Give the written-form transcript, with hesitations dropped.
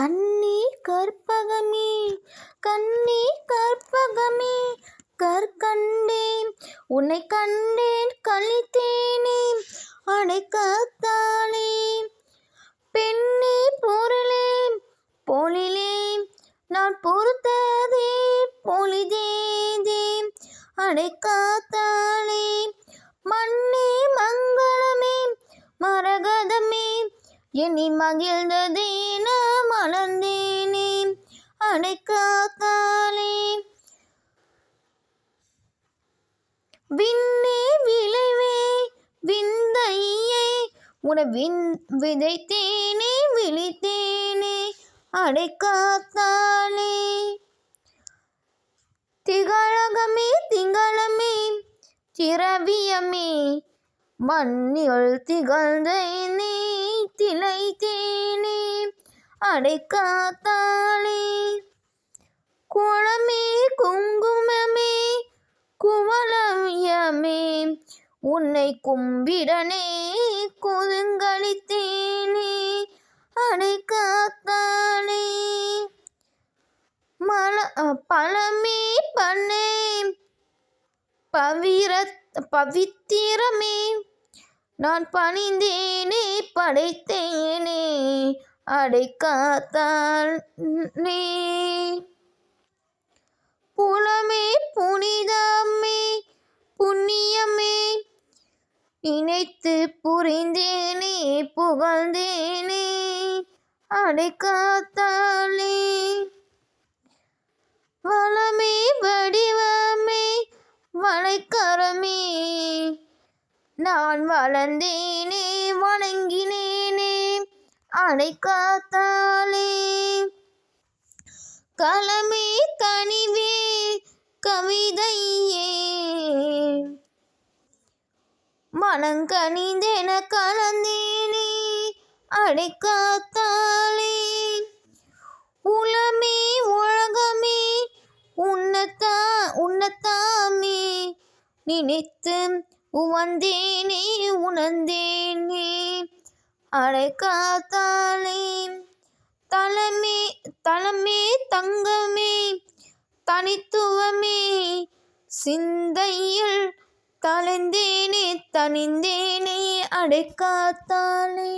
கண்ணீர் கற்பகமே கண்ணீர் கற்பகமே கற்கண்டேன் உன்னை கண்டேன் கழித்தேனே அடைக்கத்தானே பெண்ணே பொருளே பொழிலே நான் பொறுத்ததே பொழிதேதே அடைக்காத்தானே மண்ணே மங்களமே மரகதமே எண்ணி மகிழ்ந்ததேன மலர்ந்தேனே அடைக்காத்தானே விண்ணே விளைவே விந்தையே உன விதைத்தேனே விழித்தேனே அடைக்காத்தானே திகழகமே திங்களமே திரவியமே மண்ணில் திகழ்ந்தேனே திளைத்தேனே அடைக்காத்தானே குளமே குங்குமமே குவலயமே உன்னை கும்பிடனே குதுங்களித்தேனே அடைக்காத்தானே பழமே பண்ணே பவித்திரமே நான் பணிந்தேனே படைத்தேனே அடைக்காத்தானே புலமே புனிதமே புண்ணியமே நினைத்து புரிந்தேனே புகழ்ந்தேனே அடைக்காத்தானே வளமே வடிவமே வளைக்கரமே நான் வளர்ந்தேனே வணங்கினேனே அடைக்காத்தானே களமே கனிவே கவிதையே மனங்கனிந்தென கலந்தேனே அடைக்காத்தானே உளமே உலகமே உன்னதாமே நினைத்து உவந்தேனே உணர்ந்தேனே அடைக்காத்தானே தலமே தங்கமே தனித்துவமே சிந்தையில் தளைந்தேனே தனிந்தேனே அடைக்காத்தானே.